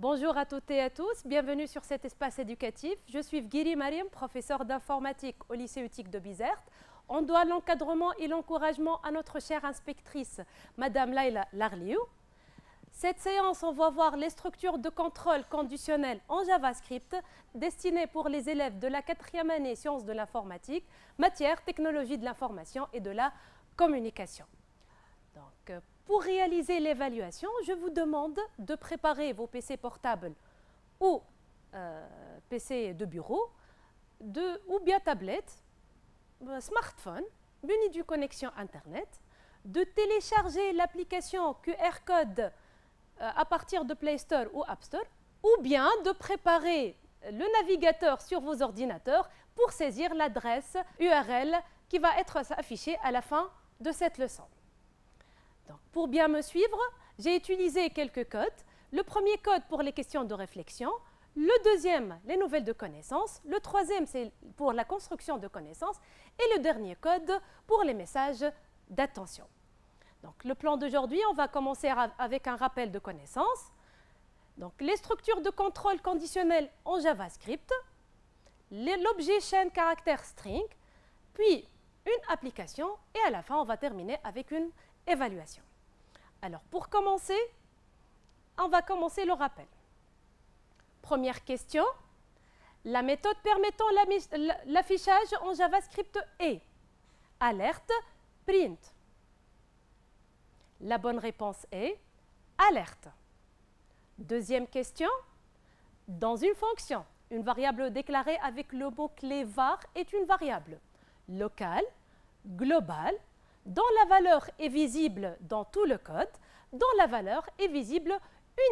Bonjour à toutes et à tous, bienvenue sur cet espace éducatif. Je suis Guiri Mariam, professeure d'informatique au lycée Utique de Bizerte. On doit l'encadrement et l'encouragement à notre chère inspectrice, Madame Laila Larliou. Cette séance, on va voir les structures de contrôle conditionnel en JavaScript destinées pour les élèves de la 4e année sciences de l'informatique, matière technologie de l'information et de la communication. Donc, pour réaliser l'évaluation, je vous demande de préparer vos PC portables ou PC de bureau, ou bien tablette, smartphone, muni d'une connexion Internet, de télécharger l'application QR Code à partir de Play Store ou App Store, ou bien de préparer le navigateur sur vos ordinateurs pour saisir l'adresse URL qui va être affichée à la fin de cette leçon. Donc, pour bien me suivre, j'ai utilisé quelques codes. Le premier code pour les questions de réflexion, le deuxième, les nouvelles de connaissances, le troisième, c'est pour la construction de connaissances, et le dernier code pour les messages d'attention. Donc, le plan d'aujourd'hui, on va commencer avec un rappel de connaissances. Donc, les structures de contrôle conditionnel en JavaScript, l'objet chaîne caractère string, puis une application, et à la fin, on va terminer avec une évaluation. Alors, pour commencer, on va commencer le rappel. Première question, la méthode permettant l'affichage en JavaScript est alerte, print. La bonne réponse est alerte. Deuxième question, dans une fonction, une variable déclarée avec le mot-clé var est une variable locale, globale, dont la valeur est visible dans tout le code, dont la valeur est visible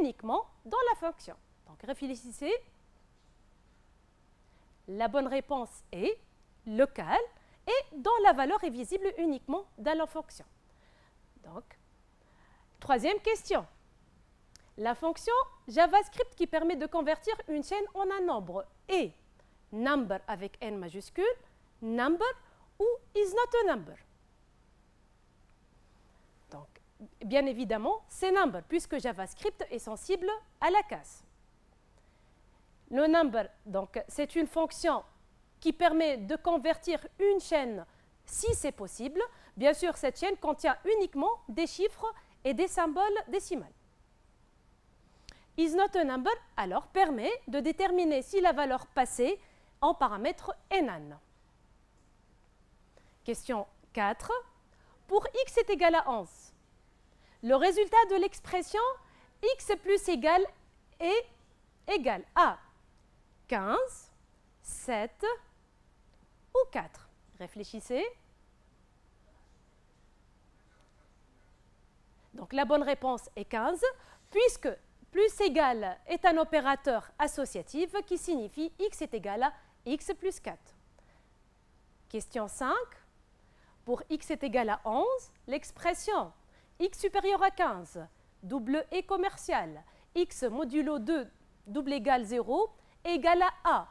uniquement dans la fonction. Donc, réfléchissez. La bonne réponse est locale et dont la valeur est visible uniquement dans la fonction. Donc, troisième question. La fonction JavaScript qui permet de convertir une chaîne en un nombre est number avec N majuscule, number ou is not a number. Donc, bien évidemment, c'est number, puisque JavaScript est sensible à la casse. Le number, donc, c'est une fonction qui permet de convertir une chaîne si c'est possible. Bien sûr, cette chaîne contient uniquement des chiffres et des symboles décimaux. Is not a number, alors, permet de déterminer si la valeur passée en paramètre est none. Question 4. Pour x est égal à 11, le résultat de l'expression x plus égal est égal à 15, 7 ou 4. Réfléchissez. Donc la bonne réponse est 15, puisque plus égal est un opérateur associatif qui signifie x est égal à x plus 4. Question 5. Pour x est égal à 11, l'expression x supérieur à 15, double et commercial, x modulo 2, double égale 0, est égal à A,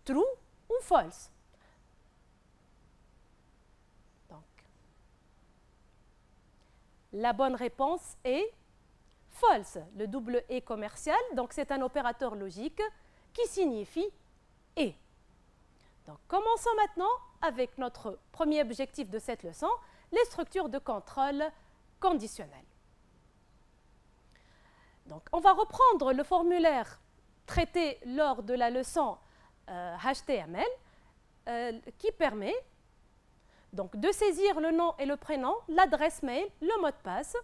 true ou false. Donc, la bonne réponse est false. Le double et commercial, donc c'est un opérateur logique qui signifie et. Donc, commençons maintenant avec notre premier objectif de cette leçon, les structures de contrôle conditionnel. Donc, on va reprendre le formulaire traité lors de la leçon HTML qui permet donc, de saisir le nom et le prénom, l'adresse mail, le mot de passe,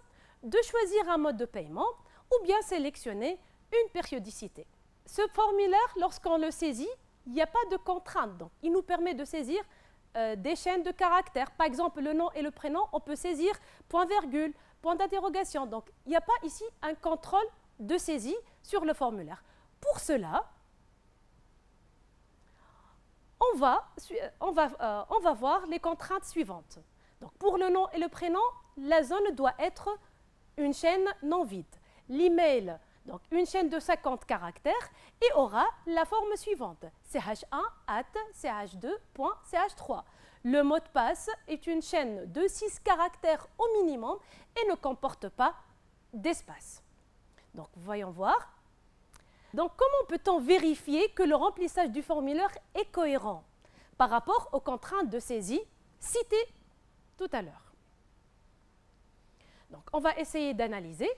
de choisir un mode de paiement ou bien sélectionner une périodicité. Ce formulaire, lorsqu'on le saisit, il n'y a pas de contrainte. Donc, il nous permet de saisir des chaînes de caractères. Par exemple, le nom et le prénom, on peut saisir point virgule, point d'interrogation. Donc, il n'y a pas ici un contrôle de saisie sur le formulaire. Pour cela, on va voir les contraintes suivantes. Donc, pour le nom et le prénom, la zone doit être une chaîne non vide. L'email, donc une chaîne de 50 caractères, et aura la forme suivante, ch1@ch2.ch3. Le mot de passe est une chaîne de 6 caractères au minimum et ne comporte pas d'espace. Donc, voyons voir. Donc, comment peut-on vérifier que le remplissage du formulaire est cohérent par rapport aux contraintes de saisie citées tout à l'heure? Donc, on va essayer d'analyser.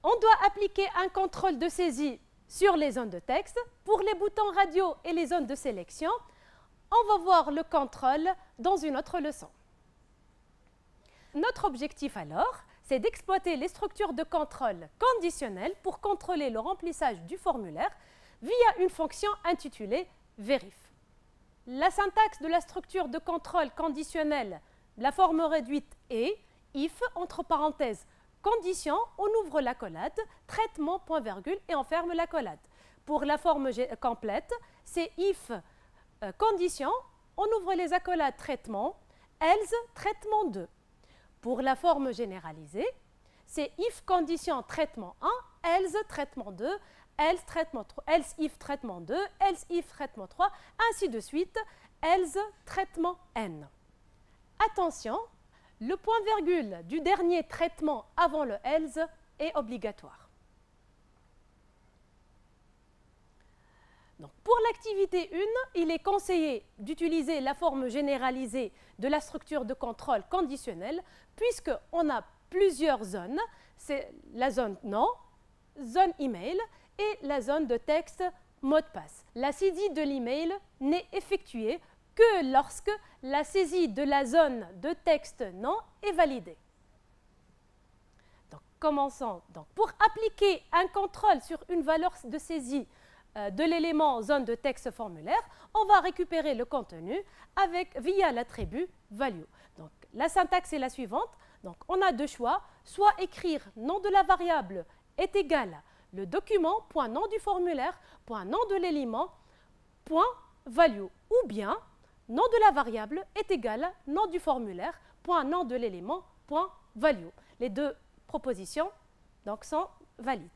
On doit appliquer un contrôle de saisie sur les zones de texte. Pour les boutons radio et les zones de sélection, on va voir le contrôle dans une autre leçon. Notre objectif alors, c'est d'exploiter les structures de contrôle conditionnelles pour contrôler le remplissage du formulaire via une fonction intitulée verif. La syntaxe de la structure de contrôle conditionnel, la forme réduite est if, entre parenthèses, condition, on ouvre l'accolade, traitement, point virgule, et on ferme l'accolade. Pour la forme complète, c'est if, condition, on ouvre les accolades, traitement, else, traitement 2. Pour la forme généralisée, c'est if, condition, traitement 1, else, traitement 2, else, traitement 3, else, if, traitement 2, else, if, traitement 3, ainsi de suite, else, traitement n. Attention, le point-virgule du dernier traitement avant le else est obligatoire. Donc, pour l'activité 1, il est conseillé d'utiliser la forme généralisée de la structure de contrôle conditionnel puisqu'on a plusieurs zones. C'est la zone nom, zone email et la zone de texte mot de passe. La saisie de l'email n'est effectuée que lorsque la saisie de la zone de texte non est validée. Donc, commençons. Donc, pour appliquer un contrôle sur une valeur de saisie de l'élément zone de texte formulaire, on va récupérer le contenu via l'attribut value. Donc, la syntaxe est la suivante. Donc, on a deux choix, soit écrire nom de la variable est égal le document, point nom du formulaire, point nom de l'élément, point value, ou bien nom de la variable est égal nom du formulaire, point nom de l'élément, point value. Les deux propositions donc, sont valides.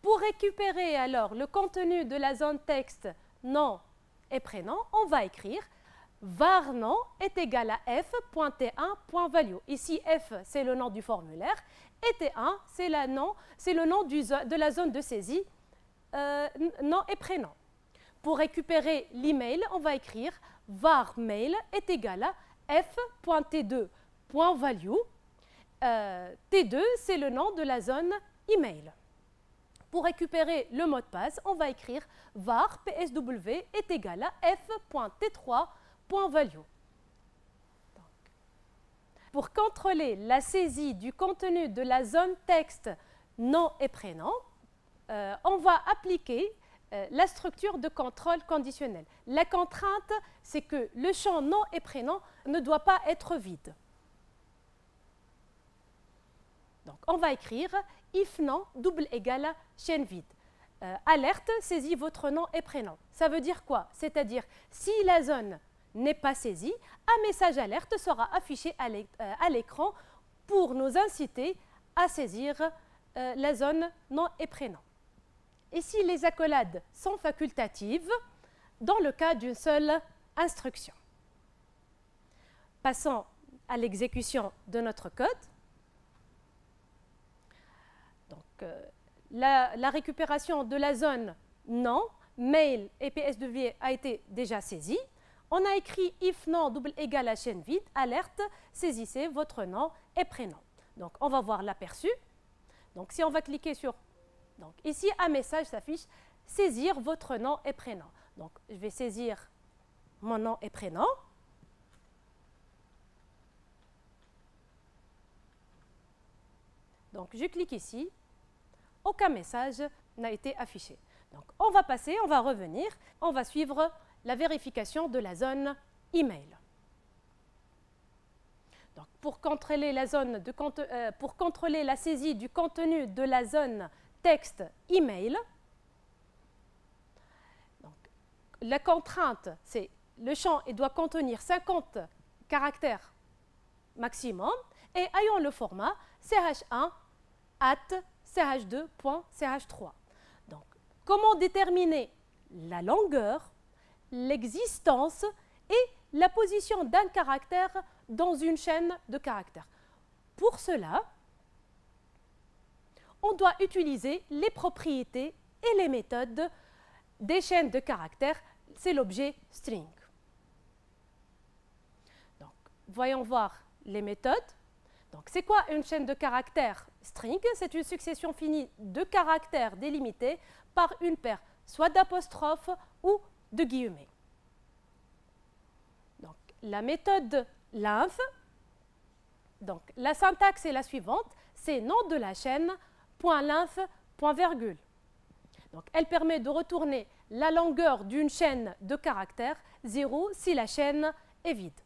Pour récupérer alors le contenu de la zone texte nom et prénom, on va écrire var nom est égal à f.t1.value. Ici, f, c'est le nom du formulaire, et t1, c'est le nom de la zone de saisie nom et prénom. Pour récupérer l'email, on va écrire var mail est égal à f.t2.value. T2, c'est le nom de la zone email. Pour récupérer le mot de passe, on va écrire var psw est égal à f.t3.value. Pour contrôler la saisie du contenu de la zone texte nom et prénom, on va appliquer la structure de contrôle conditionnel. La contrainte, c'est que le champ nom et prénom ne doit pas être vide. Donc, on va écrire if nom double égal à chaîne vide. Alerte, saisis votre nom et prénom. Ça veut dire quoi? C'est-à-dire, si la zone n'est pas saisie, un message alerte sera affiché à l'écran pour nous inciter à saisir la zone nom et prénom. Et si les accolades sont facultatives, dans le cas d'une seule instruction. Passons à l'exécution de notre code. Donc, la récupération de la zone nom, mail et PSW a été déjà saisie. On a écrit if nom double égal à chaîne vide, alerte, saisissez votre nom et prénom. Donc, on va voir l'aperçu. Donc, si on va cliquer sur... Donc, ici, un message s'affiche, saisir votre nom et prénom. Donc, je vais saisir mon nom et prénom. Donc, je clique ici. Aucun message n'a été affiché. Donc, on va passer, on va revenir, on va suivre la vérification de la zone email. Donc, pour contrôler la saisie du contenu de la zone texte email, donc, la contrainte, c'est le champ doit contenir 50 caractères maximum et ayant le format ch1 at ch2.ch3. Donc, comment déterminer la longueur, l'existence et la position d'un caractère dans une chaîne de caractères? Pour cela, on doit utiliser les propriétés et les méthodes des chaînes de caractères, c'est l'objet string. Donc, voyons voir les méthodes. Donc, c'est quoi une chaîne de caractères string? C'est une succession finie de caractères délimités par une paire, soit d'apostrophes ou de guillemets. Donc, la méthode length, donc la syntaxe est la suivante, c'est nom de la chaîne, point length, point virgule. Donc, elle permet de retourner la longueur d'une chaîne de caractères 0 si la chaîne est vide.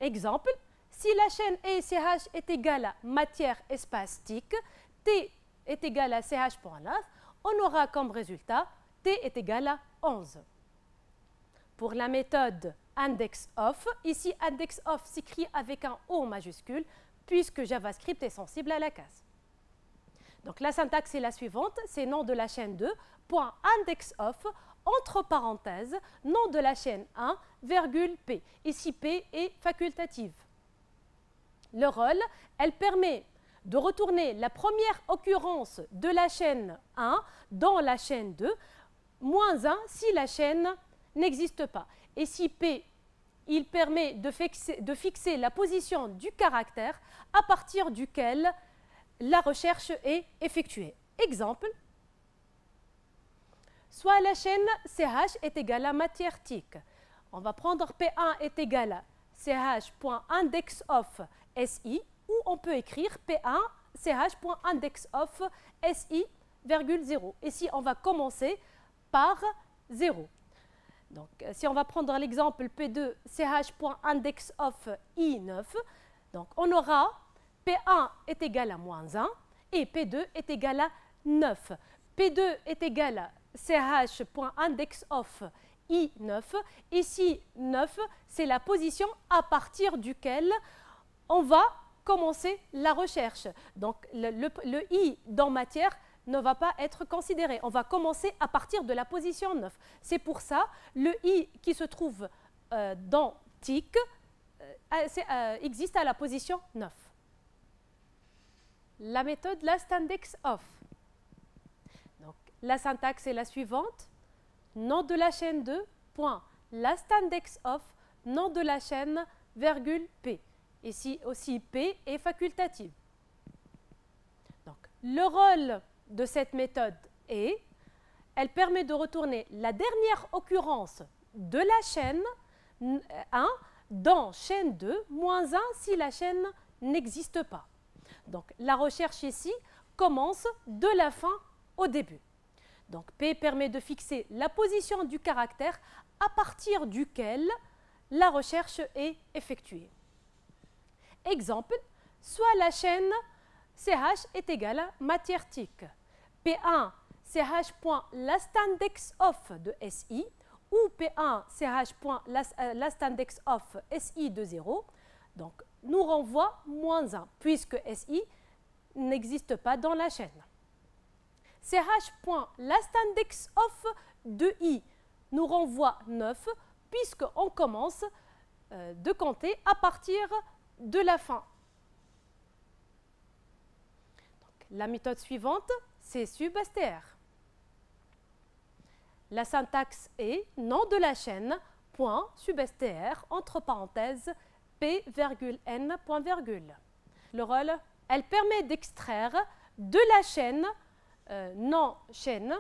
Exemple, si la chaîne ECH est égale à matière espace tic, T est égal à ch.length, on aura comme résultat T est égal à 11. Pour la méthode indexOf, ici indexOf s'écrit avec un O majuscule puisque JavaScript est sensible à la case. Donc la syntaxe est la suivante, c'est nom de la chaîne 2, point indexOf, entre parenthèses, nom de la chaîne 1, virgule P. Ici P est facultative. Le rôle, elle permet de retourner la première occurrence de la chaîne 1 dans la chaîne 2, moins 1 si la chaîne n'existe pas. Et si P, il permet de fixer la position du caractère à partir duquel la recherche est effectuée. Exemple, soit la chaîne CH est égale à matière tic. On va prendre P1 est égal à ch.indexOf SI, ou on peut écrire P1 ch.indexOf SI, 0. Ici, on va commencer par 0. Donc, si on va prendre l'exemple P2 ch.indexOf I9, donc on aura P1 est égal à moins 1 et P2 est égal à 9. P2 est égal à ch.indexOf I9. Ici, 9, c'est la position à partir duquel on va commencer la recherche. Donc, le I dans matière ne va pas être considéré. On va commencer à partir de la position 9. C'est pour ça le I qui se trouve dans tic existe à la position 9. La méthode lastIndexOf. Donc, la syntaxe est la suivante. Nom de la chaîne 2, point lastIndexOf, nom de la chaîne, virgule P. Ici aussi P est facultative. Donc, le rôle de cette méthode est, elle permet de retourner la dernière occurrence de la chaîne 1 dans chaîne 2, moins 1 si la chaîne n'existe pas. Donc, la recherche ici commence de la fin au début. Donc, P permet de fixer la position du caractère à partir duquel la recherche est effectuée. Exemple, soit la chaîne CH est égale à matière tic. P1 ch.lastIndexOf de SI ou P1 ch.lastIndexOf SI de 0. Donc, nous renvoie moins 1 puisque SI n'existe pas dans la chaîne. ch.lastIndexOf de I nous renvoie 9 puisqu'on commence de compter à partir de la fin. Donc, la méthode suivante, c'est substr. La syntaxe est nom de la chaîne, point substr, entre parenthèses, p, n, point virgule. Le rôle, elle permet d'extraire de la chaîne, non chaîne,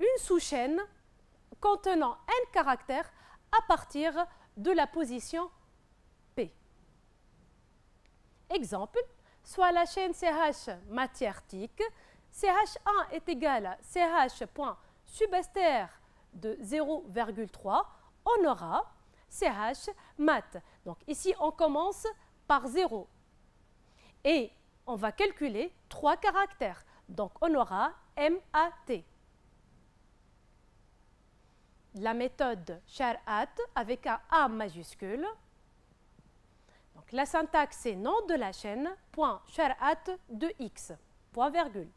une sous-chaîne contenant n caractères à partir de la position P. Exemple, soit la chaîne CH matière tic, CH1 est égal à ch.substr de 0,3, on aura CH mat. Donc ici, on commence par 0. Et on va calculer 3 caractères. Donc on aura MAT. La méthode charAt avec un A majuscule. Donc la syntaxe est nom de la chaîne, point charAt de X, point virgule.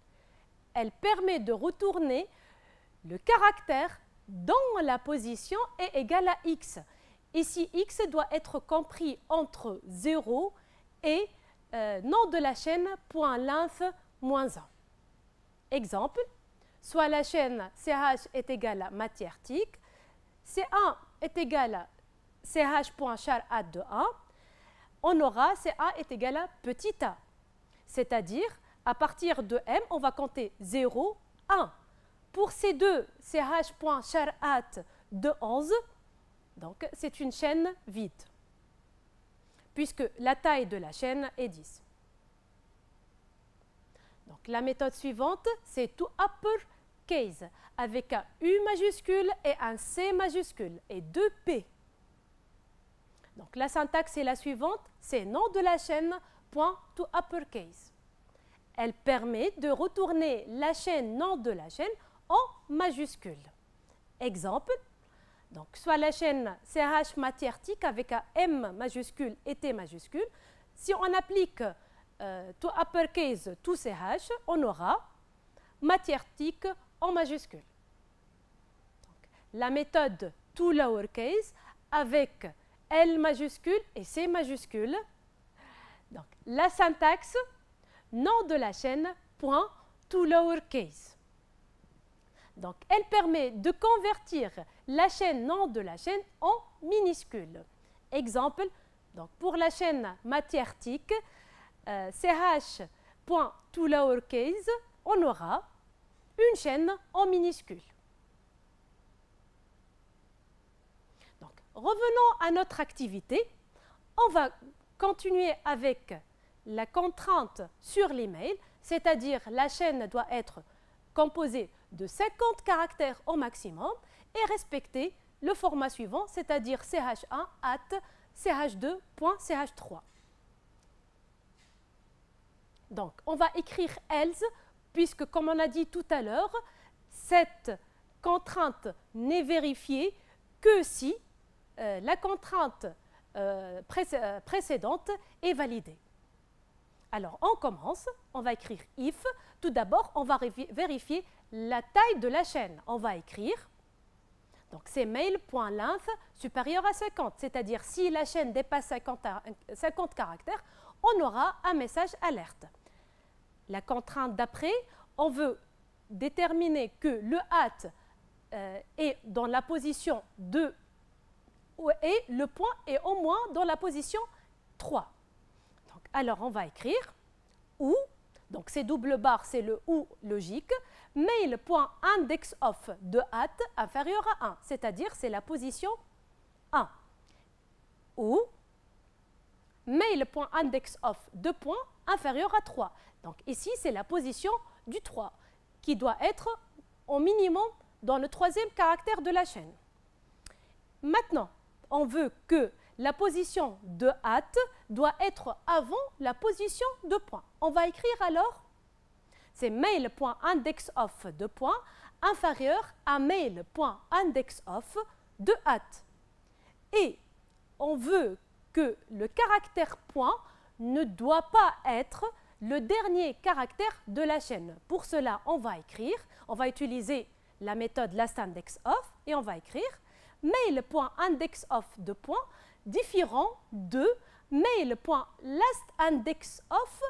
Elle permet de retourner le caractère dont la position est égale à X. Ici, X doit être compris entre 0 et nom de la chaîne, point length, moins 1. Exemple, soit la chaîne CH est égale à matière tic, C1 est égal à ch.char de 1, on aura C1 est égal à petit a. C'est-à-dire, à partir de M, on va compter 0, 1. Pour ces deux, ch.char de 11, donc c'est une chaîne vide, puisque la taille de la chaîne est 10. Donc la méthode suivante, c'est to uppercase, avec un U majuscule et un C majuscule, et 2 P. Donc la syntaxe est la suivante, c'est nom de la chaîne, point to uppercase. Elle permet de retourner la chaîne nom de la chaîne en majuscule. Exemple, donc soit la chaîne CH matière tic avec un M majuscule et T majuscule. Si on applique to uppercase tout CH, on aura matière tic en majuscule. Donc, la méthode to lowercase avec L majuscule et C majuscule. Donc, la syntaxe, nom de la chaîne, point to lowercase. Donc, elle permet de convertir la chaîne nom de la chaîne en minuscule. Exemple, donc pour la chaîne matière tic, ch.toLowercase, on aura une chaîne en minuscule. Donc, revenons à notre activité. On va continuer avec la contrainte sur l'email, c'est-à-dire la chaîne doit être composée de 50 caractères au maximum et respecter le format suivant, c'est-à-dire ch1 at ch2.ch3. Donc, on va écrire else, puisque, comme on a dit tout à l'heure, cette contrainte n'est vérifiée que si la contrainte précédente est validée. Alors, on commence, on va écrire if. Tout d'abord, on va vérifier la taille de la chaîne. On va écrire, donc c'est mail.length supérieur à 50, c'est-à-dire si la chaîne dépasse 50 caractères, on aura un message alerte. La contrainte d'après, on veut déterminer que le at est dans la position 2 et le point est au moins dans la position 3. Donc, alors, on va écrire ou, donc c'est double barre, c'est le ou logique, mail.indexOf de at inférieur à 1, c'est-à-dire c'est la position 1. Ou mail.indexOf de point inférieur à 3. Donc ici, c'est la position du 3 qui doit être au minimum dans le troisième caractère de la chaîne. Maintenant, on veut que la position de at doit être avant la position de point. On va écrire alors, c'est mail.indexOf de point inférieur à mail.indexOf de at. Et on veut que le caractère point ne doit pas être le dernier caractère de la chaîne. Pour cela, on va écrire, on va utiliser la méthode lastIndexOf et on va écrire mail.indexOf de point différent de mail.lastIndexOf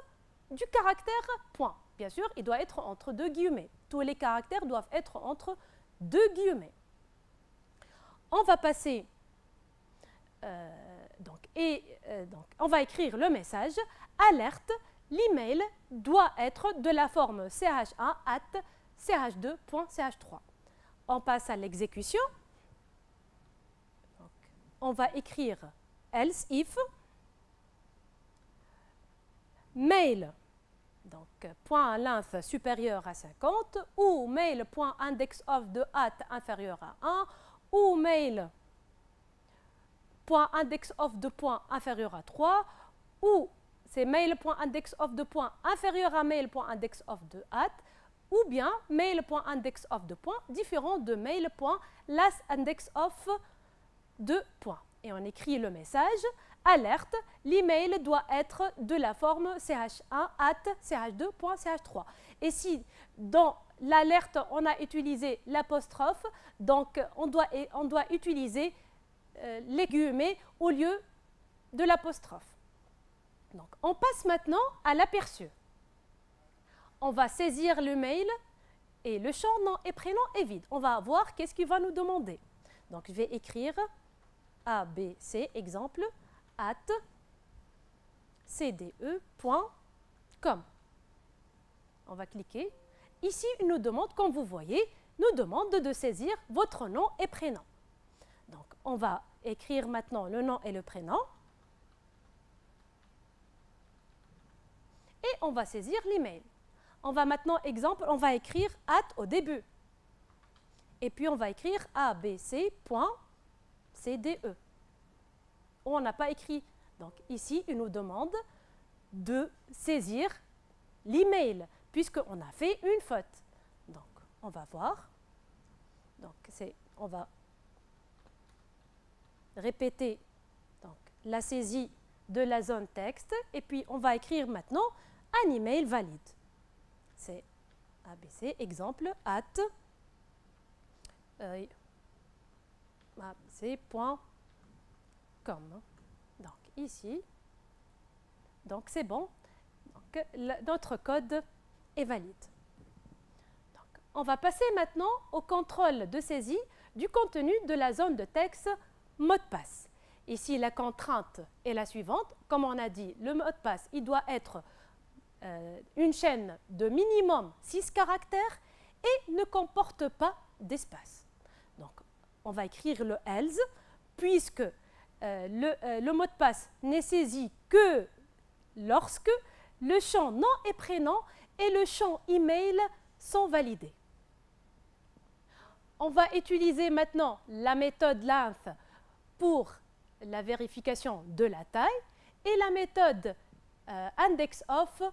du caractère point. Bien sûr, il doit être entre deux guillemets. Tous les caractères doivent être entre deux guillemets. On va passer, donc, on va écrire le message alerte. L'email doit être de la forme ch1 at ch2.ch3. On passe à l'exécution. On va écrire else if mail, donc point length supérieur à 50, ou mail.indexOf de at inférieur à 1, ou mail.indexOf de point inférieur à 3, ou c'est mail.indexOf de point inférieur à mail.indexOf de at, ou bien mail.indexOf de point différent de mail.lastIndexOf de point. Et on écrit le message alerte, l'email doit être de la forme ch1 at ch2.ch3. Et si dans l'alerte on a utilisé l'apostrophe, donc on doit utiliser les guillemets au lieu de l'apostrophe. Donc on passe maintenant à l'aperçu. On va saisir le mail et le champ nom et prénom est vide. On va voir qu'est-ce qu'il va nous demander. Donc, je vais écrire ABC, exemple, @cde.com. On va cliquer. Ici, il nous demande, comme vous voyez, nous demande de saisir votre nom et prénom. Donc, on va écrire maintenant le nom et le prénom. Et on va saisir l'email. On va maintenant, exemple, on va écrire @ au début. Et puis, on va écrire abc.cde. On n'a pas écrit. Donc, ici, il nous demande de saisir l'email, puisqu'on a fait une faute. Donc, on va voir. Donc, on va répéter donc, la saisie de la zone texte. Et puis, on va écrire maintenant un email valide. C'est ABC, exemple, abc.com. Donc, ici, donc c'est bon. Donc, notre code est valide. Donc, on va passer maintenant au contrôle de saisie du contenu de la zone de texte mot de passe. Ici, la contrainte est la suivante. Comme on a dit, le mot de passe, il doit être une chaîne de minimum 6 caractères et ne comporte pas d'espace. Donc, on va écrire le else, puisque le mot de passe n'est saisi que lorsque le champ nom et prénom et le champ email sont validés. On va utiliser maintenant la méthode length pour la vérification de la taille et la méthode indexOf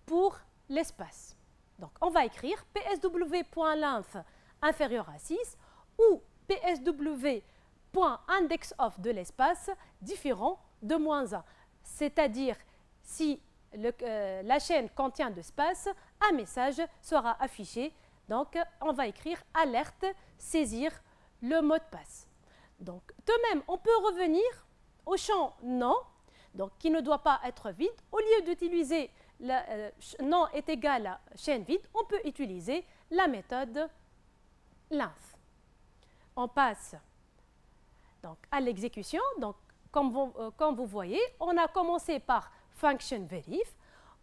pour l'espace. Donc, on va écrire psw.length inférieur à 6 ou psw.indexOf de l'espace différent de -1. C'est-à-dire, si la chaîne contient de espace, un message sera affiché. Donc, on va écrire alerte, saisir le mot de passe. Donc, de même, on peut revenir au champ nom, donc qui ne doit pas être vide. Au lieu d'utiliser nom est égal à chaîne vide, on peut utiliser la méthode length. On passe donc à l'exécution. Donc, comme vous voyez, on a commencé par function verif.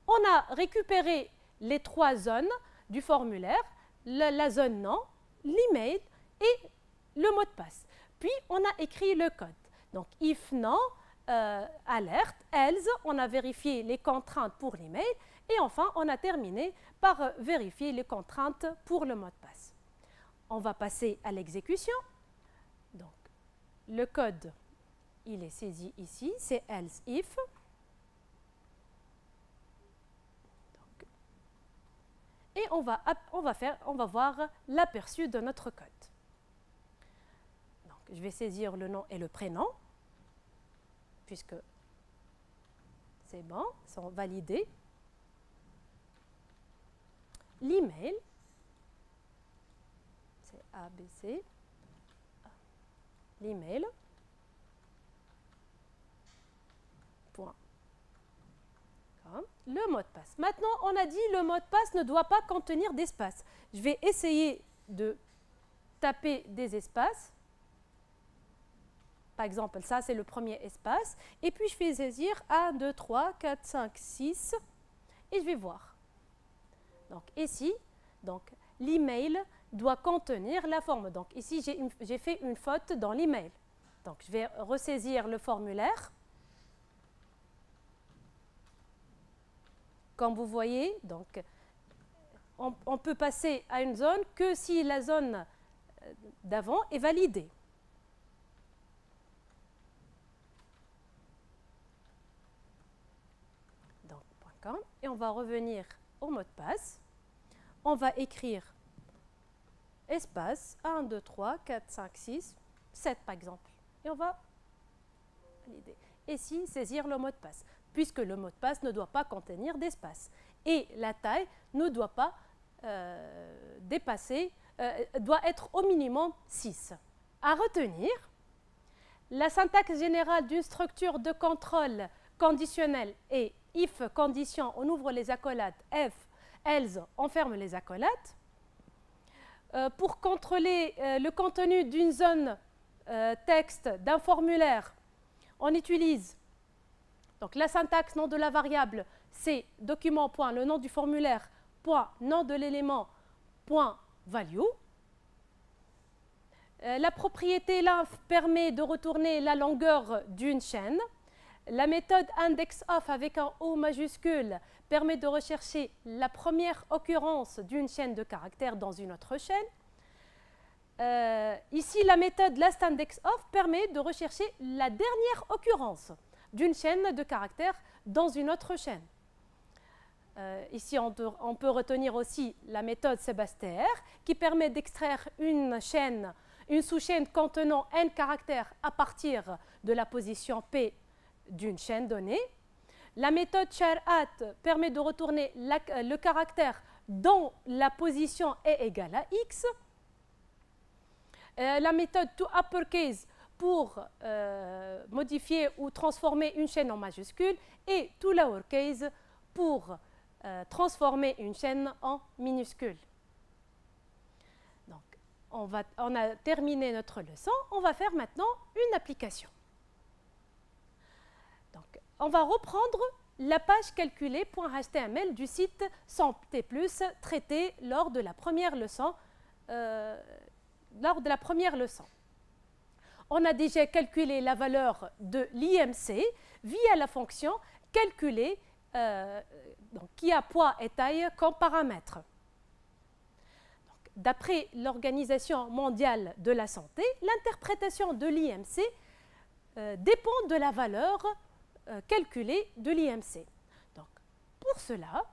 On a récupéré les 3 zones du formulaire, la zone nom, l'email et le mot de passe. Puis, on a écrit le code. Donc, if non, alerte, else, on a vérifié les contraintes pour l'email. Et enfin, on a terminé par vérifier les contraintes pour le mot de passe. On va passer à l'exécution. Donc, le code, il est saisi ici, c'est else if. Donc, et on va voir l'aperçu de notre code. Donc, je vais saisir le nom et le prénom, puisque c'est bon, ils sont validés. L'email, c'est ABC, l'email, point. Le mot de passe. Maintenant, on a dit le mot de passe ne doit pas contenir d'espace. Je vais essayer de taper des espaces. Par exemple, ça, c'est le premier espace. Et puis, je vais saisir 1, 2, 3, 4, 5, 6. Et je vais voir. Donc, ici, l'email doit contenir la forme. Donc, ici, j'ai fait une faute dans l'email. Donc, je vais ressaisir le formulaire. Comme vous voyez, donc, on peut passer à une zone que si la zone d'avant est validée. Donc, .com, et on va revenir au mot de passe. On va écrire espace 1, 2, 3, 4, 5, 6, 7 par exemple. Et on va valider. Et ici, saisir le mot de passe, puisque le mot de passe ne doit pas contenir d'espace. Et la taille ne doit pas dépasser, doit être au minimum 6. À retenir, la syntaxe générale d'une structure de contrôle conditionnel est if condition, on ouvre les accolades, else, on ferme les accolades. pour contrôler le contenu d'une zone texte d'un formulaire, on utilise donc la syntaxe nom de la variable, c'est document point le nom du formulaire point nom de l'élément point value. La propriété length permet de retourner la longueur d'une chaîne. La méthode indexOf avec un O majuscule permet de rechercher la première occurrence d'une chaîne de caractères dans une autre chaîne. Ici, la méthode lastIndexOf permet de rechercher la dernière occurrence d'une chaîne de caractères dans une autre chaîne. Ici, on peut retenir aussi la méthode sebastr qui permet d'extraire une sous-chaîne contenant n caractères à partir de la position P d'une chaîne donnée. La méthode char@, permet de retourner le caractère dont la position est égale à x. La méthode toUpperCase pour modifier ou transformer une chaîne en majuscule et toLowerCase pour transformer une chaîne en minuscule. Donc, on a terminé notre leçon. On va faire maintenant une application. Donc, on va reprendre la page calculée.html du site SampT+, traité lors de la première leçon. On a déjà calculé la valeur de l'IMC via la fonction calculer qui a poids et taille comme paramètres. D'après l'Organisation mondiale de la santé, l'interprétation de l'IMC dépend de la valeur calculée de l'IMC. Donc, pour cela,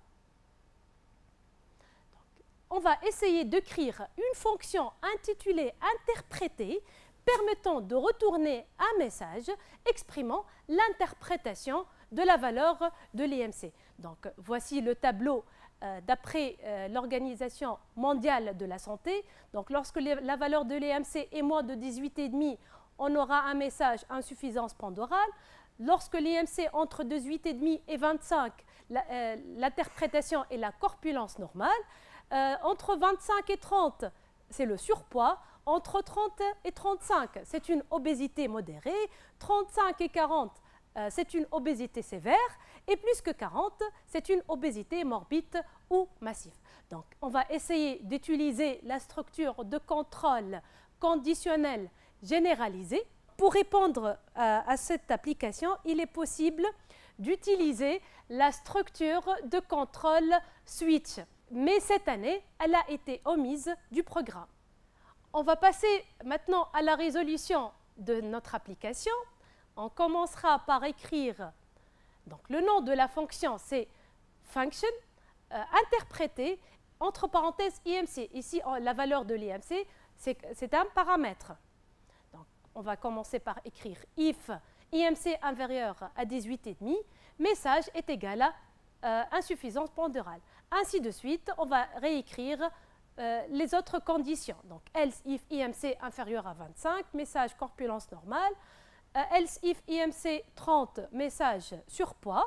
on va essayer d'écrire une fonction intitulée interpréter permettant de retourner un message exprimant l'interprétation de la valeur de l'IMC. Donc, voici le tableau d'après l'Organisation mondiale de la santé. Donc, lorsque la valeur de l'IMC est moins de 18,5, on aura un message insuffisance pandorale. Lorsque l'IMC entre 18,5 et 25, l'interprétation est la corpulence normale. Entre 25 et 30, c'est le surpoids. Entre 30 et 35, c'est une obésité modérée. 35 et 40, c'est une obésité sévère. Et plus que 40, c'est une obésité morbide ou massive. Donc, on va essayer d'utiliser la structure de contrôle conditionnel généralisé. Pour répondre à cette application, il est possible d'utiliser la structure de contrôle switch. Mais cette année, elle a été omise du programme. On va passer maintenant à la résolution de notre application. On commencera par écrire donc, le nom de la fonction, c'est function, interprété, entre parenthèses IMC. Ici, la valeur de l'IMC, c'est un paramètre. Donc, on va commencer par écrire if IMC inférieur à 18,5, message est égal à insuffisance pandorale. Ainsi de suite, on va réécrire les autres conditions. Donc, else if IMC inférieur à 25, message corpulence normale. Else if IMC 30, message surpoids.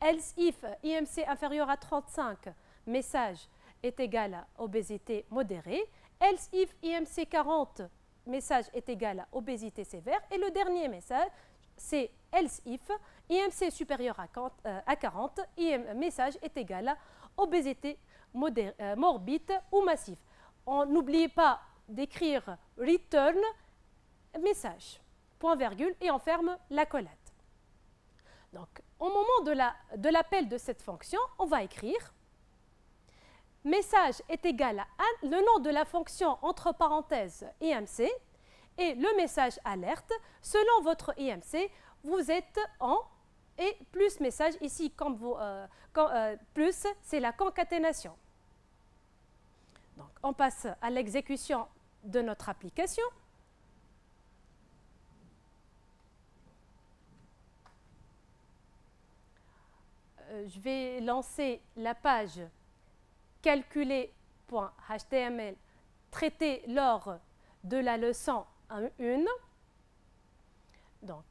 Else if IMC inférieur à 35, message est égal à obésité modérée. Else if IMC 40, message est égal à obésité sévère. Et le dernier message, c'est else if IMC supérieur à 40, message est égal à obésité morbide ou massive. On n'oublie pas d'écrire return message, point virgule, et on ferme la collette. Donc, au moment de l'appel de cette fonction, on va écrire message est égal à le nom de la fonction entre parenthèses IMC et le message alerte. Selon votre IMC, vous êtes en et plus message ici, comme plus, c'est la concaténation. Donc, on passe à l'exécution de notre application. Je vais lancer la page calculer.html traitée lors de la leçon 1. Donc,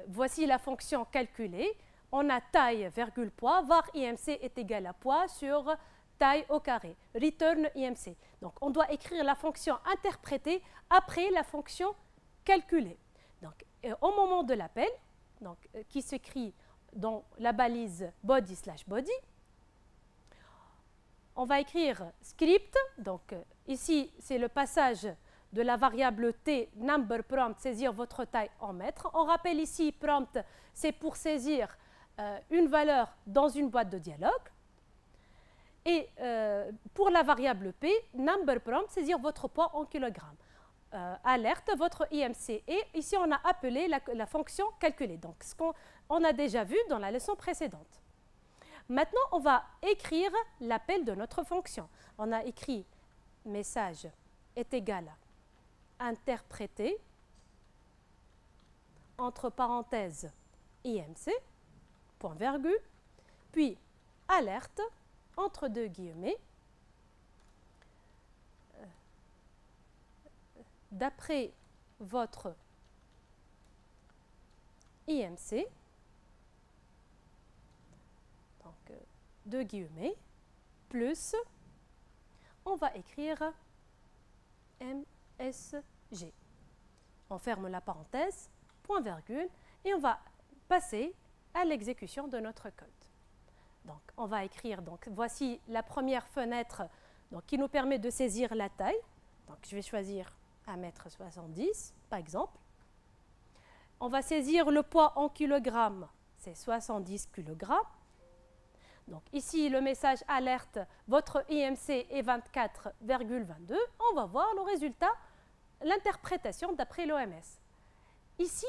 voici la fonction calculée. On a taille, virgule, poids, var IMC est égal à poids sur taille au carré, return IMC. Donc, on doit écrire la fonction interprétée après la fonction calculée. Donc, au moment de l'appel, qui s'écrit dans la balise body/body, on va écrire script. Donc, ici, c'est le passage de la variable t number prompt, saisir votre taille en mètres. On rappelle ici, prompt, c'est pour saisir une valeur dans une boîte de dialogue. Et pour la variable p, number prompt, saisir votre poids en kilogrammes. Alerte, votre IMC. Et ici, on a appelé la fonction calculée. Donc, ce qu'on a déjà vu dans la leçon précédente. Maintenant, on va écrire l'appel de notre fonction. On a écrit message est égal à interpréter, entre parenthèses, IMC, point virgule, puis alerte, entre deux guillemets, d'après votre IMC, donc deux guillemets, plus, on va écrire MSG. On ferme la parenthèse, point virgule, et on va passer à l'exécution de notre code. Donc, on va écrire, donc, voici la première fenêtre donc, qui nous permet de saisir la taille. Donc, je vais choisir 1,70 m, par exemple. On va saisir le poids en kilogrammes, c'est 70 kg. Donc, ici, le message alerte, votre IMC est 24,22. On va voir le résultat, l'interprétation d'après l'OMS. Ici,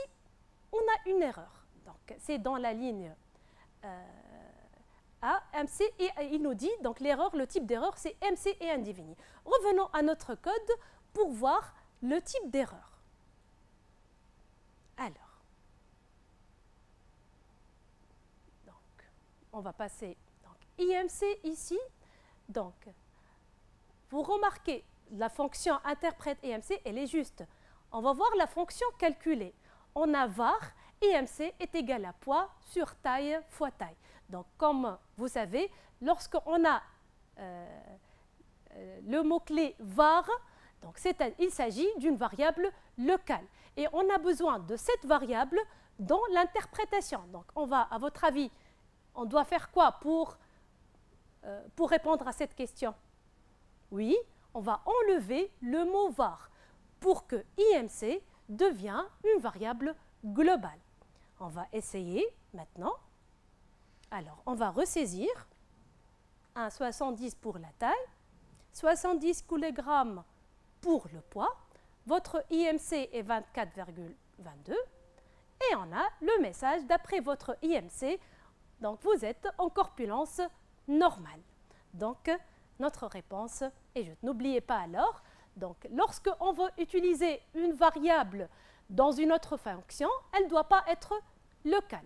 on a une erreur. Donc, c'est dans la ligne A, MC, et il nous dit, donc l'erreur, le type d'erreur, c'est MC et indéfini. Revenons à notre code pour voir le type d'erreur. Alors, donc, on va passer donc, IMC ici. Donc, vous remarquez, la fonction interprète IMC, elle est juste. On va voir la fonction calculée. On a var, IMC est égal à poids sur taille fois taille. Donc, comme vous savez, lorsqu'on a le mot-clé var, donc il s'agit d'une variable locale. Et on a besoin de cette variable dans l'interprétation. Donc, on va, à votre avis, on doit faire quoi pour répondre à cette question? Oui, on va enlever le mot var pour que IMC devienne une variable globale. On va essayer maintenant. Alors, on va ressaisir un 70 pour la taille, 70 kg pour le poids. Votre IMC est 24,22 et on a le message d'après votre IMC. Donc, vous êtes en corpulence normale. Donc, notre réponse est juste. N'oubliez pas alors, donc, lorsque on veut utiliser une variable dans une autre fonction, elle ne doit pas être locale.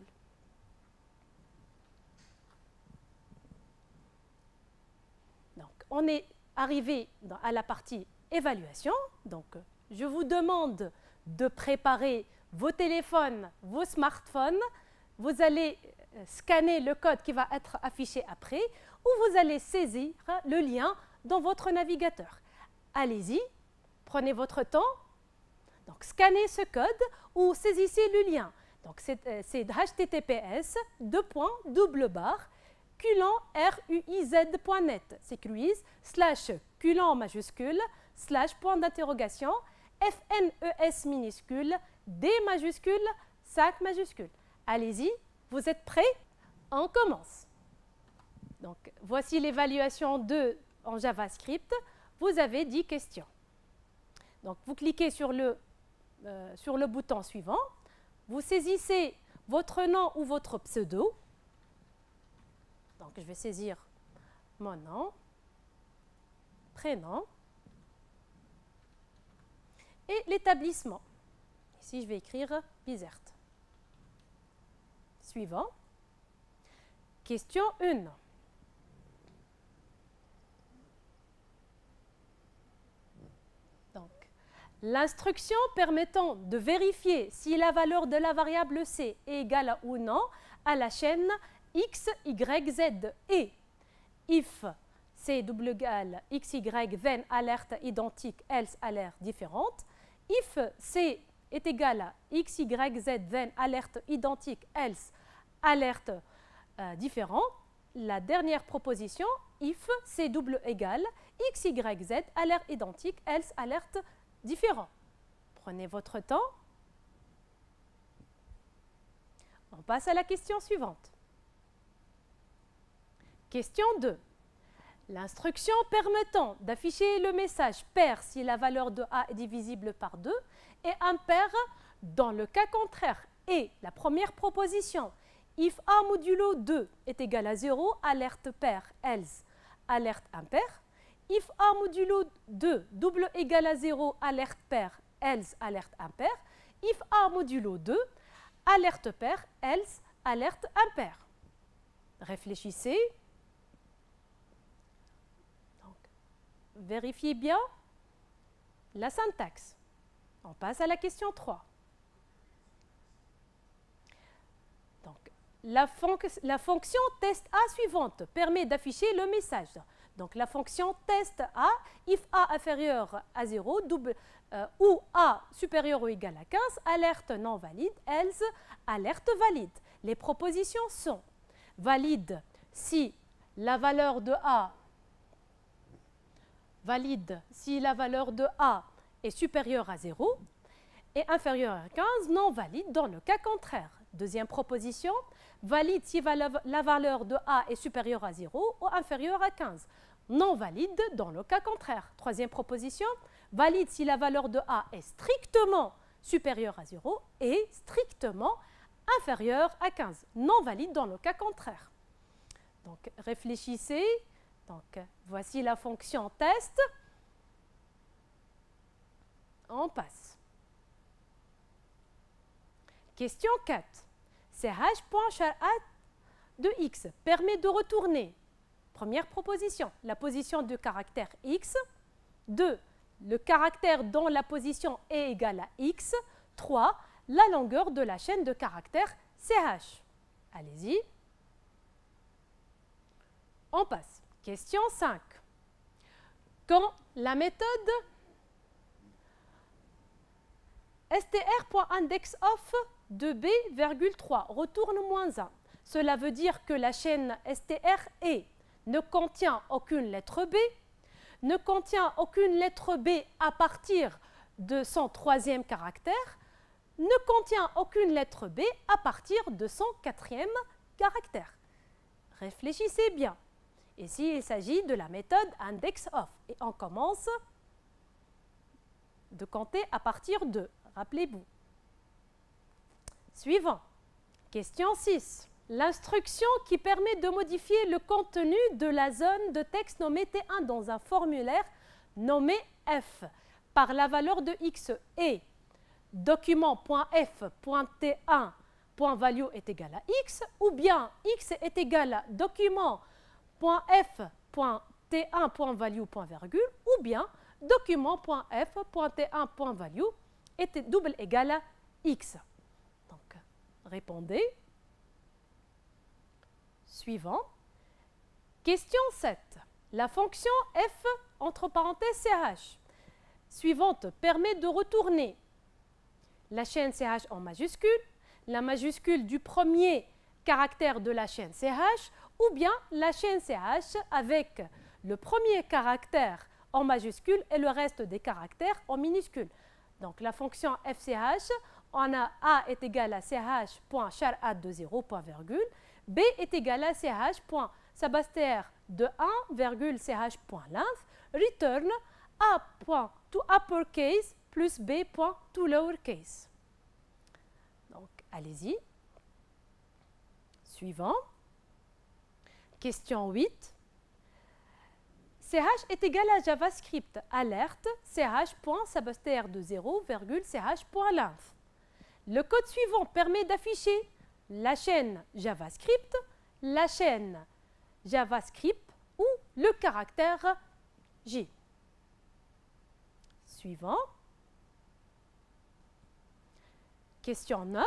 Donc, on est arrivé à la partie évaluation. Donc, je vous demande de préparer vos téléphones, vos smartphones. Vous allez scanner le code qui va être affiché après ou vous allez saisir le lien dans votre navigateur. Allez-y, prenez votre temps. Donc, scannez ce code ou saisissez le lien. Donc, c'est https://culent.net. C'est cruise /culent majuscule /point d'interrogation FNES minuscule D majuscule 5 majuscule. Allez-y, vous êtes prêts? On commence. Donc, voici l'évaluation 2 en JavaScript. Vous avez 10 questions. Donc, vous cliquez sur le bouton suivant. Vous saisissez votre nom ou votre pseudo. Donc, je vais saisir mon nom, prénom et l'établissement. Ici, je vais écrire Bizert. Suivant. Question 1. Donc, l'instruction permettant de vérifier si la valeur de la variable C est égale ou non à la chaîne X, Y, Z et if C double égal x, y, then alerte identique, else alerte différente. If C est égal à x, y, z, then alerte identique, else alerte différent. La dernière proposition, if C double égal x, y, z, alerte identique, else alerte différent. Prenez votre temps. On passe à la question suivante. Question 2. L'instruction permettant d'afficher le message pair si la valeur de A est divisible par 2 et impair dans le cas contraire. Et la première proposition, if A modulo 2 est égal à 0, alerte pair, else, alerte impair. If A modulo 2 double égal à 0, alerte pair, else, alerte impair. If A modulo 2, alerte pair, else, alerte impair. Réfléchissez. Donc, vérifiez bien la syntaxe. On passe à la question 3. Donc, la fonction test A suivante permet d'afficher le message. Donc, la fonction test A, if A inférieur à 0, ou A supérieur ou égal à 15, alerte non valide, else, alerte valide. Les propositions sont valide si la valeur de A est supérieure à 0 et inférieure à 15, non valide dans le cas contraire. Deuxième proposition, valide si la valeur de A est supérieure à 0 ou inférieure à 15, non valide dans le cas contraire. Troisième proposition, valide si la valeur de A est strictement supérieure à 0 et strictement inférieure à 15, non valide dans le cas contraire. Donc, réfléchissez. Donc, voici la fonction test. On passe. Question 4. ch.char.a de x permet de retourner, première proposition, la position du caractère x. 2. Le caractère dont la position est égale à x. 3. La longueur de la chaîne de caractères ch. Allez-y. On passe. Question 5. Quand la méthode str.indexOf de b,3 retourne -1, cela veut dire que la chaîne str ne contient aucune lettre b, ne contient aucune lettre b à partir de son troisième caractère, ne contient aucune lettre b à partir de son quatrième caractère. Réfléchissez bien. Ici, il s'agit de la méthode indexOf. Et on commence de compter à partir de. Rappelez-vous. Suivant. Question 6. L'instruction qui permet de modifier le contenu de la zone de texte nommée T1 dans un formulaire nommé F par la valeur de x et document.f.t1.value est égal à x, ou bien x est égal à document.f.t1.value.virgule, ou bien document.f.t1.value est double égal à x. Donc, répondez. Suivant. Question 7. La fonction f entre parenthèses ch suivante permet de retourner la chaîne ch en majuscule, la majuscule du premier caractère de la chaîne ch, ou bien la chaîne ch avec le premier caractère en majuscule et le reste des caractères en minuscule. Donc la fonction fch, on a a est égal à ch.char.a de 0, point virgule, b est égal à ch.sabaster de 1, virgule ch.length, return a.to uppercase plus b.to lowercase. Donc, allez-y. Suivant. Question 8. ch est égal à JavaScript, alerte, ch.sabaster de 0, virgule ch.length. Le code suivant permet d'afficher la chaîne JavaScript, la chaîne JavaScript ou le caractère J. Suivant. Question 9.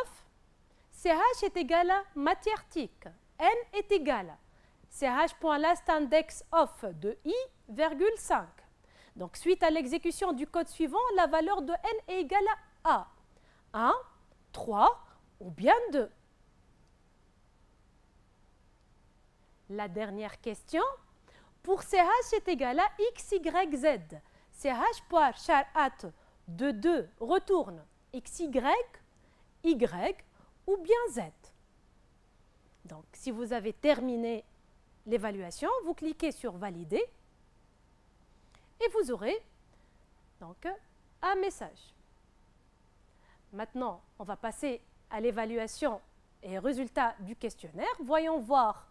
ch est égal à matière tic. N est égal à ch.lastIndexOf de i, 5. Donc, suite à l'exécution du code suivant, la valeur de n est égale à 1, 3 ou bien 2. La dernière question, pour ch est égal à x, y, z. ch par char de 2 retourne x, y ou bien z. Donc, si vous avez terminé l'évaluation, vous cliquez sur valider et vous aurez donc un message. Maintenant, on va passer à l'évaluation et résultats du questionnaire. Voyons voir.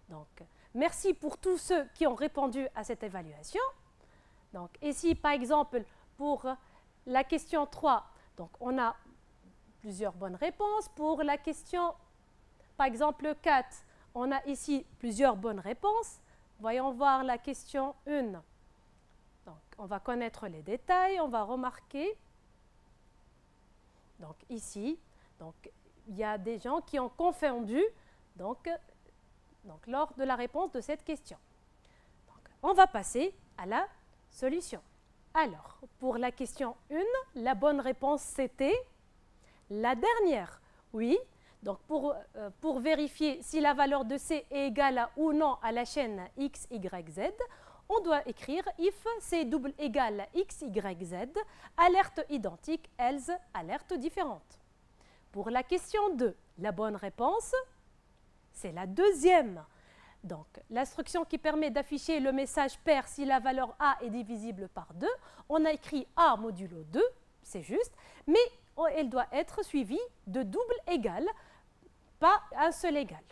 Donc, merci pour tous ceux qui ont répondu à cette évaluation. Donc, ici, par exemple, pour la question 3, donc, on a plusieurs bonnes réponses. Pour la question, par exemple, 4, on a ici plusieurs bonnes réponses. Voyons voir la question 1. Donc, on va connaître les détails, on va remarquer. Donc, ici, donc, il y a des gens qui ont confondu donc, lors de la réponse de cette question. Donc, on va passer à la solution. Alors, pour la question 1, la bonne réponse c'était la dernière. Oui, donc pour vérifier si la valeur de C est égale à ou non à la chaîne x, y, z, on doit écrire if C double égale à x, y, z, alerte identique, else, alerte différente. Pour la question 2, la bonne réponse, c'est la deuxième. Donc, l'instruction qui permet d'afficher le message pair si la valeur A est divisible par 2, on a écrit A modulo 2, c'est juste, mais elle doit être suivie de double égal, pas un seul égal.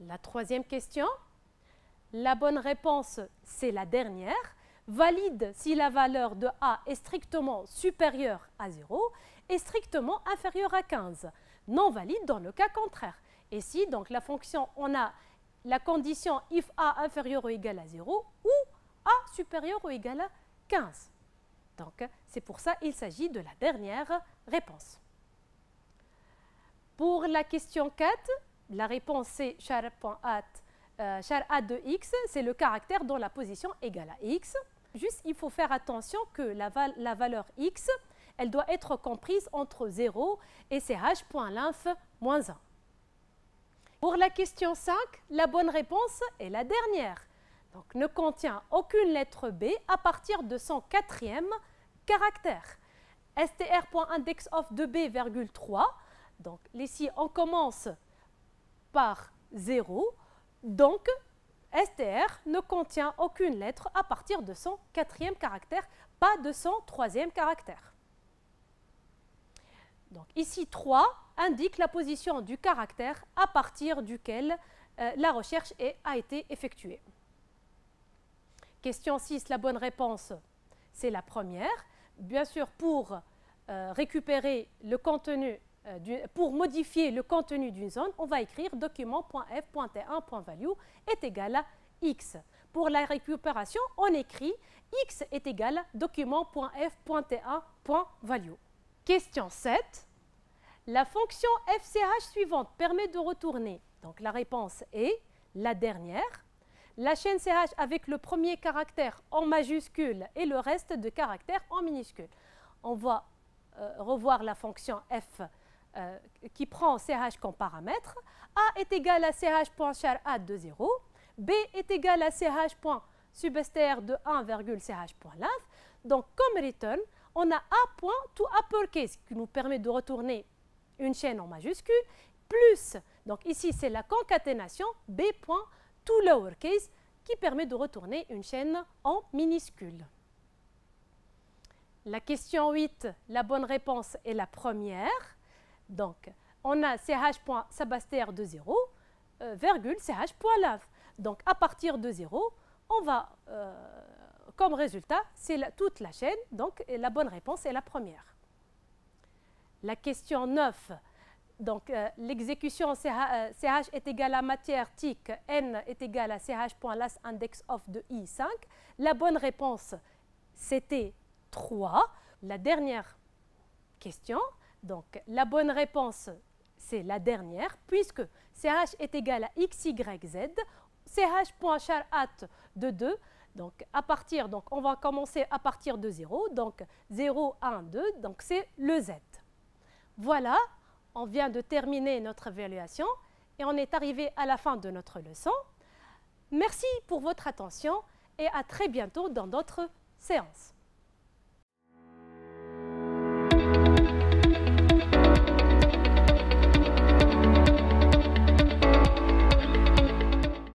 La troisième question, la bonne réponse, c'est la dernière. Valide si la valeur de A est strictement supérieure à 0 et strictement inférieure à 15. Non valide dans le cas contraire. Et si, donc, la fonction, on a la condition if A inférieur ou égal à 0 ou A supérieur ou égal à 15. Donc, c'est pour ça qu'il s'agit de la dernière réponse. Pour la question 4, la réponse c'est char.at de x, c'est le caractère dont la position égale à x. Juste, il faut faire attention que la valeur x, elle doit être comprise entre 0 et ch.length moins 1. Pour la question 5, la bonne réponse est la dernière. Donc, ne contient aucune lettre B à partir de son quatrième caractère. str.indexOf de B, 3. Donc, ici, on commence par 0. Donc, str ne contient aucune lettre à partir de son quatrième caractère, pas de son troisième caractère. Donc, ici, 3 indique la position du caractère à partir duquel la recherche a été effectuée. Question 6, la bonne réponse, c'est la première. Bien sûr, pour récupérer le contenu, pour modifier le contenu d'une zone, on va écrire document.f.t1.value est égal à x. Pour la récupération, on écrit x est égal à document.f.t1.value. Question 7. La fonction fch suivante permet de retourner. Donc la réponse est la dernière. La chaîne ch avec le premier caractère en majuscule et le reste de caractères en minuscule. On va revoir la fonction f qui prend ch comme paramètre. A est égal à ch.char de 0. B est égal à ch.substr de 1,ch.length. Donc comme return, on a A.toUpperCase qui nous permet de retourner une chaîne en majuscule, plus, donc ici c'est la concaténation B.toLowerCase qui permet de retourner une chaîne en minuscule. La question 8, la bonne réponse est la première. Donc, on a ch.substr de 0, ch.length. Donc, à partir de 0, on va, comme résultat, c'est toute la chaîne. Donc, la bonne réponse est la première. La question 9, donc l'exécution ch est égal à matière tic, n est égal à ch.lastIndexOf de i5. La bonne réponse, c'était 3. La dernière question, donc la bonne réponse, c'est la dernière, puisque CH est égal à x, y, z. CH.char@ de 2. Donc, on va commencer à partir de 0. Donc, 0, 1, 2. Donc, c'est le z. Voilà, on vient de terminer notre évaluation et on est arrivé à la fin de notre leçon. Merci pour votre attention et à très bientôt dans d'autres séances.